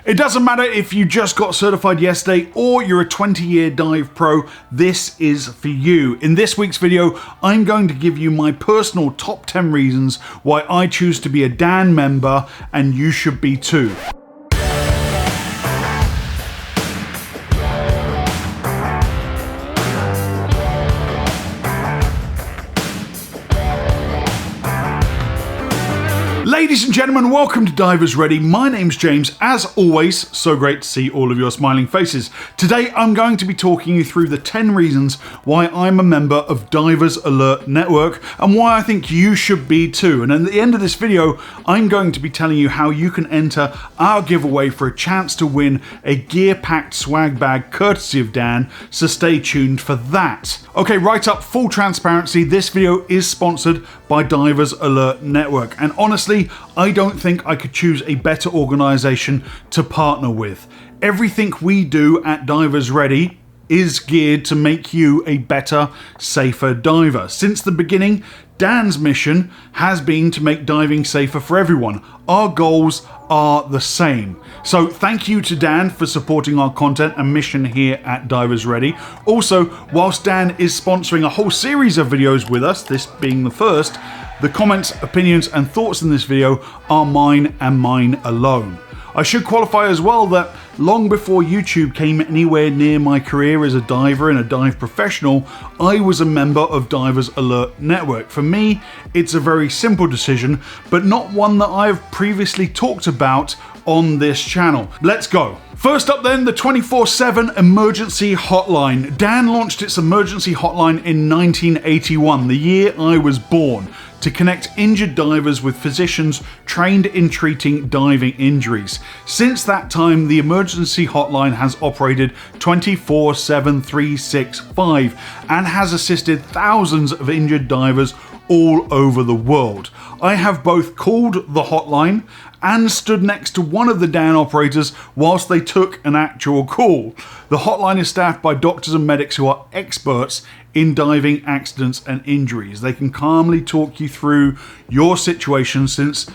It doesn't matter if you just got certified yesterday or you're a 20-year dive pro, this is for you. In this week's video, I'm going to give you my personal top 10 reasons why I choose to be a DAN member and you should be too. Ladies and gentlemen, welcome to Divers Ready. My name's James. As always, so great to see all of your smiling faces. Today, I'm going to be talking you through the 10 reasons why I'm a member of Divers Alert Network and why I think you should be too. And at the end of this video, I'm going to be telling you how you can enter our giveaway for a chance to win a gear-packed swag bag courtesy of Dan, so stay tuned for that. Okay, right up, full transparency, this video is sponsored by Divers Alert Network, and honestly, I don't think I could choose a better organisation to partner with. Everything we do at Divers Ready is geared to make you a better, safer diver. Since the beginning, Dan's mission has been to make diving safer for everyone. Our goals are the same. So thank you to Dan for supporting our content and mission here at Divers Ready. Also, whilst Dan is sponsoring a whole series of videos with us, this being the first, the comments, opinions and thoughts in this video are mine and mine alone. I should qualify as well that long before YouTube came anywhere near my career as a diver and a dive professional, I was a member of Divers Alert Network. For me, it's a very simple decision, but not one that I've previously talked about on this channel. Let's go. First up then, the 24/7 Emergency Hotline. Dan launched its Emergency Hotline in 1981, the year I was born, to connect injured divers with physicians trained in treating diving injuries. Since that time, the Emergency Hotline has operated 24/7, 365 and has assisted thousands of injured divers all over the world. I have both called the hotline and stood next to one of the Dan operators whilst they took an actual call. The hotline is staffed by doctors and medics who are experts in diving accidents and injuries. They can calmly talk you through your situation since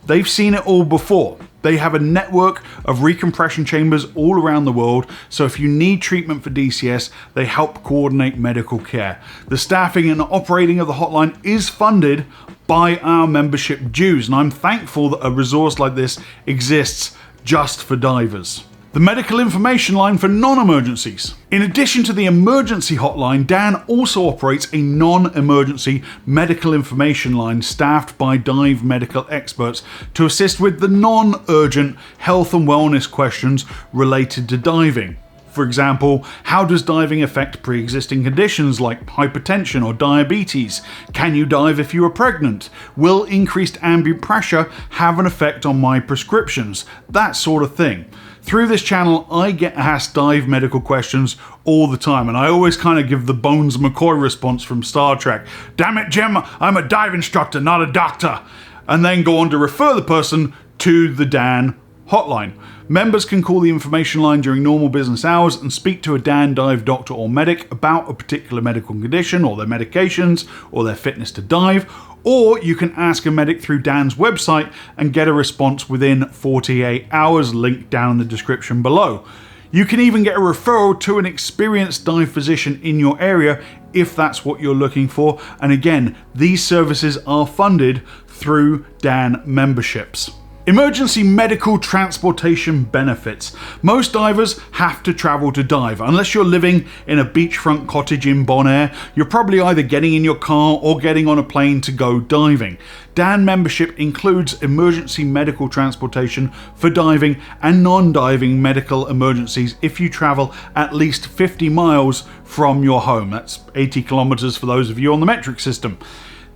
they've seen it all before. They have a network of recompression chambers all around the world, so if you need treatment for DCS, they help coordinate medical care. The staffing and operating of the hotline is funded by our membership dues, and I'm thankful that a resource like this exists just for divers. The medical information line for non-emergencies. In addition to the emergency hotline, Dan also operates a non-emergency medical information line staffed by dive medical experts to assist with the non-urgent health and wellness questions related to diving. For example, how does diving affect pre-existing conditions like hypertension or diabetes? Can you dive if you are pregnant? Will increased ambient pressure have an effect on my prescriptions? That sort of thing. Through this channel, I get asked dive medical questions all the time, and I always kind of give the Bones McCoy response from Star Trek. Damn it, Jim, I'm a dive instructor, not a doctor. And then go on to refer the person to the Dan hotline. Members can call the information line during normal business hours and speak to a Dan dive doctor or medic about a particular medical condition or their medications or their fitness to dive, or you can ask a medic through Dan's website and get a response within 48 hours, linked down in the description below. You can even get a referral to an experienced dive physician in your area if that's what you're looking for, and again, these services are funded through Dan memberships. Emergency medical transportation benefits. Most divers have to travel to dive. Unless you're living in a beachfront cottage in Bonaire, you're probably either getting in your car or getting on a plane to go diving. Dan membership includes emergency medical transportation for diving and non-diving medical emergencies if you travel at least 50 miles from your home. That's 80 kilometers for those of you on the metric system.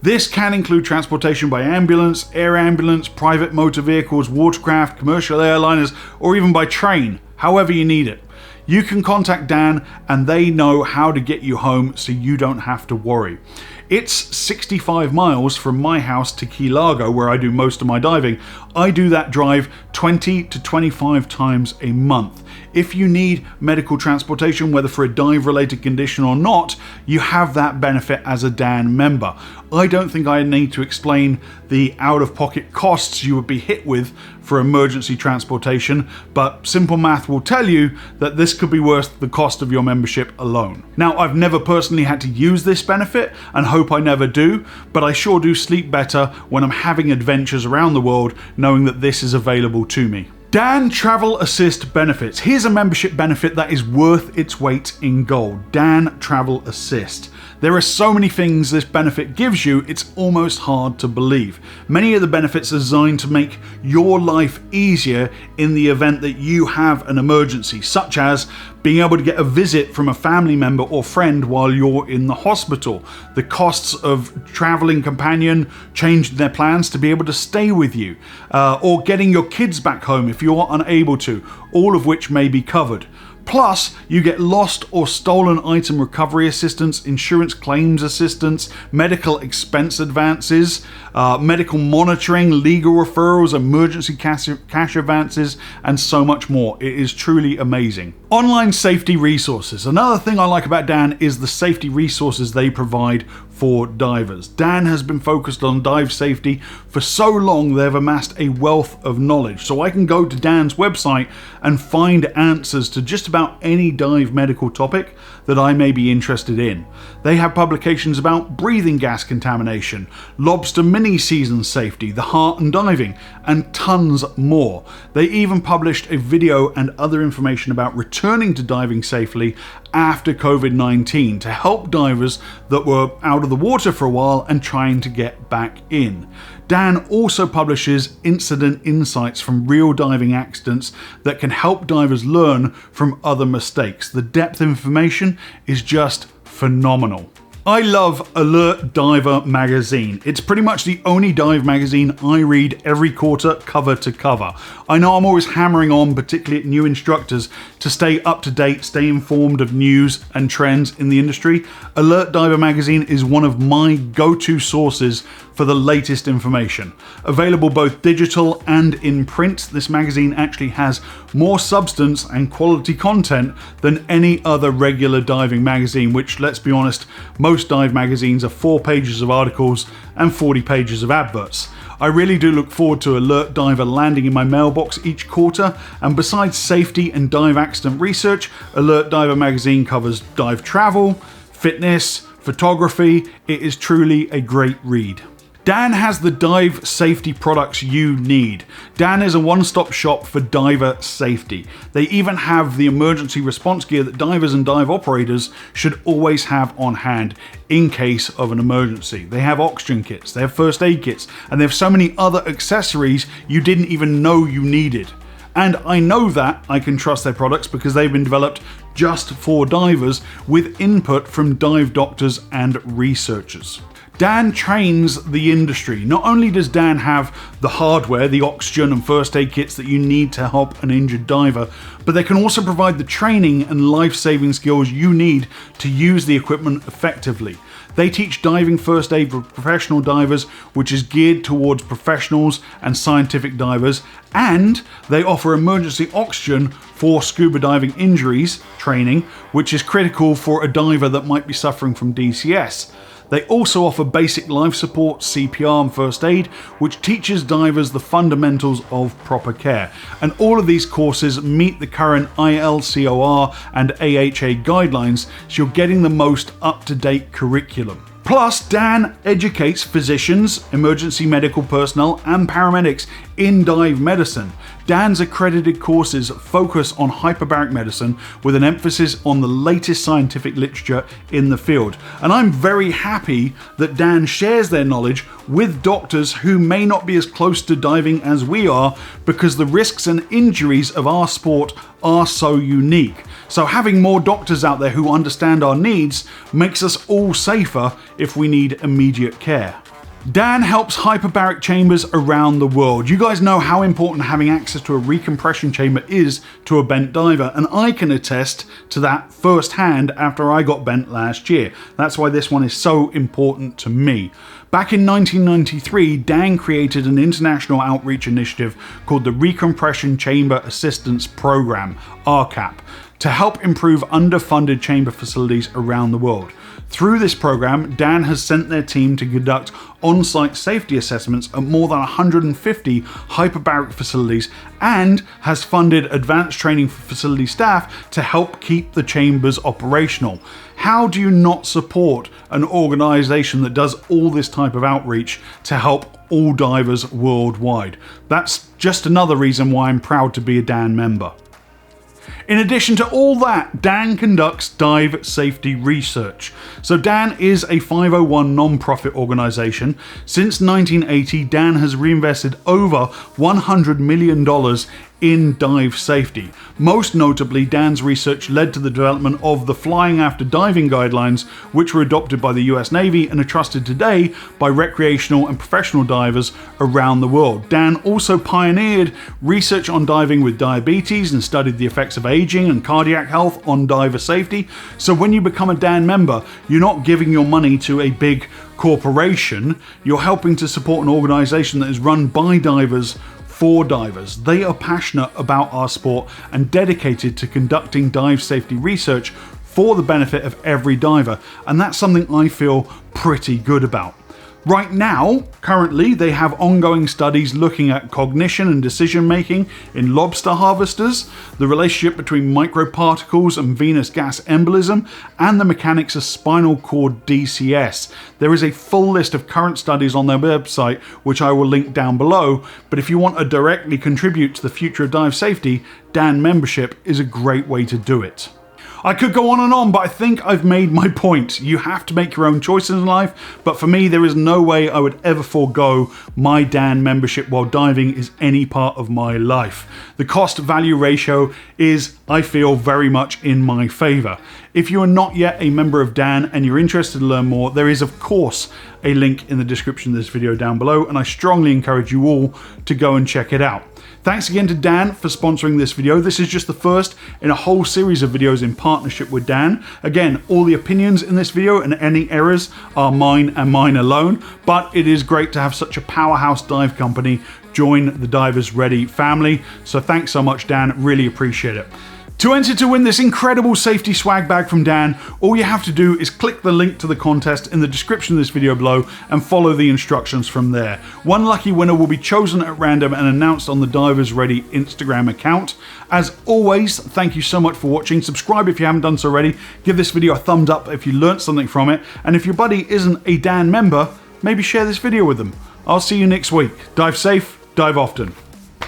This can include transportation by ambulance, air ambulance, private motor vehicles, watercraft, commercial airliners, or even by train, however you need it. You can contact Dan and they know how to get you home so you don't have to worry. It's 65 miles from my house to Key Largo, where I do most of my diving. I do that drive 20 to 25 times a month. If you need medical transportation, whether for a dive-related condition or not, you have that benefit as a DAN member. I don't think I need to explain the out-of-pocket costs you would be hit with for emergency transportation, but simple math will tell you that this could be worth the cost of your membership alone. Now, I've never personally had to use this benefit and hope I never do, but I sure do sleep better when I'm having adventures around the world knowing that this is available to me. DAN Travel Assist benefits. Here's a membership benefit that is worth its weight in gold. DAN Travel Assist. There are so many things this benefit gives you, it's almost hard to believe. Many of the benefits are designed to make your life easier in the event that you have an emergency, such as being able to get a visit from a family member or friend while you're in the hospital, the costs of traveling companion changing their plans to be able to stay with you, or getting your kids back home if you're unable to, all of which may be covered. Plus, you get lost or stolen item recovery assistance, insurance claims assistance, medical expense advances, medical monitoring, legal referrals, emergency cash advances, and so much more. It is truly amazing. Online safety resources. Another thing I like about DAN is the safety resources they provide for divers. DAN has been focused on dive safety for so long they've amassed a wealth of knowledge. So I can go to DAN's website and find answers to just about any dive medical topic that I may be interested in. They have publications about breathing gas contamination, lobster mini-season safety, the heart and diving, and tons more. They even published a video and other information about returning to diving safely after COVID-19 to help divers that were out of the water for a while and trying to get back in. DAN also publishes incident insights from real diving accidents that can help divers learn from other mistakes. The depth of information is just phenomenal. I love Alert Diver magazine. It's pretty much the only dive magazine I read every quarter, cover to cover. I know I'm always hammering on, particularly at new instructors, to stay up to date, stay informed of news and trends in the industry. Alert Diver magazine is one of my go-to sources for the latest information. Available both digital and in print, this magazine actually has more substance and quality content than any other regular diving magazine, which, let's be honest, most dive magazines are 4 pages of articles and 40 pages of adverts. I really do look forward to Alert Diver landing in my mailbox each quarter, and besides safety and dive accident research, Alert Diver magazine covers dive travel, fitness, photography. It is truly a great read. DAN has the dive safety products you need. DAN is a one-stop shop for diver safety. They even have the emergency response gear that divers and dive operators should always have on hand in case of an emergency. They have oxygen kits, they have first aid kits, and they have so many other accessories you didn't even know you needed. And I know that I can trust their products because they've been developed just for divers with input from dive doctors and researchers. DAN trains the industry. Not only does DAN have the hardware, the oxygen and first aid kits that you need to help an injured diver, but they can also provide the training and life-saving skills you need to use the equipment effectively. They teach diving first aid for professional divers, which is geared towards professionals and scientific divers, and they offer emergency oxygen for scuba diving injuries training, which is critical for a diver that might be suffering from DCS. They also offer basic life support, CPR and first aid, which teaches divers the fundamentals of proper care. And all of these courses meet the current ILCOR and AHA guidelines, so you're getting the most up-to-date curriculum. Plus, DAN educates physicians, emergency medical personnel, and paramedics in dive medicine. DAN's accredited courses focus on hyperbaric medicine with an emphasis on the latest scientific literature in the field. And I'm very happy that DAN shares their knowledge with doctors who may not be as close to diving as we are, because the risks and injuries of our sport are so unique. So having more doctors out there who understand our needs makes us all safer if we need immediate care. DAN helps hyperbaric chambers around the world. You guys know how important having access to a recompression chamber is to a bent diver, and I can attest to that firsthand after I got bent last year. That's why this one is so important to me. Back in 1993, Dan created an international outreach initiative called the Recompression Chamber Assistance Program, RCAP, to help improve underfunded chamber facilities around the world. Through this program, Dan has sent their team to conduct on-site safety assessments at more than 150 hyperbaric facilities and has funded advanced training for facility staff to help keep the chambers operational. How do you not support an organisation that does all this type of outreach to help all divers worldwide? That's just another reason why I'm proud to be a Dan member. In addition to all that, Dan conducts dive safety research. So Dan is a 501 non-profit organisation. Since 1980, Dan has reinvested over $100 million in dive safety. Most notably, Dan's research led to the development of the Flying After Diving Guidelines, which were adopted by the US Navy and are trusted today by recreational and professional divers around the world. Dan also pioneered research on diving with diabetes and studied the effects of aging and cardiac health on diver safety. So when you become a Dan member, you're not giving your money to a big corporation, you're helping to support an organisation that is run by divers for divers. They are passionate about our sport and dedicated to conducting dive safety research for the benefit of every diver, and that's something I feel pretty good about. Right now, currently, they have ongoing studies looking at cognition and decision making in lobster harvesters, the relationship between microparticles and venous gas embolism, and the mechanics of spinal cord DCS. There is a full list of current studies on their website, which I will link down below, but if you want to directly contribute to the future of dive safety, Dan membership is a great way to do it. I could go on, but I think I've made my point. You have to make your own choices in life, but for me, there is no way I would ever forego my Dan membership while diving is any part of my life. The cost-value ratio is, I feel, very much in my favour. If you are not yet a member of Dan and you're interested to learn more, there is of course a link in the description of this video down below, and I strongly encourage you all to go and check it out. Thanks again to Dan for sponsoring this video. This is just the first in a whole series of videos in partnership with Dan. Again, all the opinions in this video and any errors are mine and mine alone, but it is great to have such a powerhouse dive company join the Divers Ready family. So thanks so much, Dan. Really appreciate it. To enter to win this incredible safety swag bag from Dan, all you have to do is click the link to the contest in the description of this video below and follow the instructions from there. One lucky winner will be chosen at random and announced on the Divers Ready Instagram account. As always, thank you so much for watching. Subscribe if you haven't done so already. Give this video a thumbs up if you learnt something from it. And if your buddy isn't a Dan member, maybe share this video with them. I'll see you next week. Dive safe, dive often.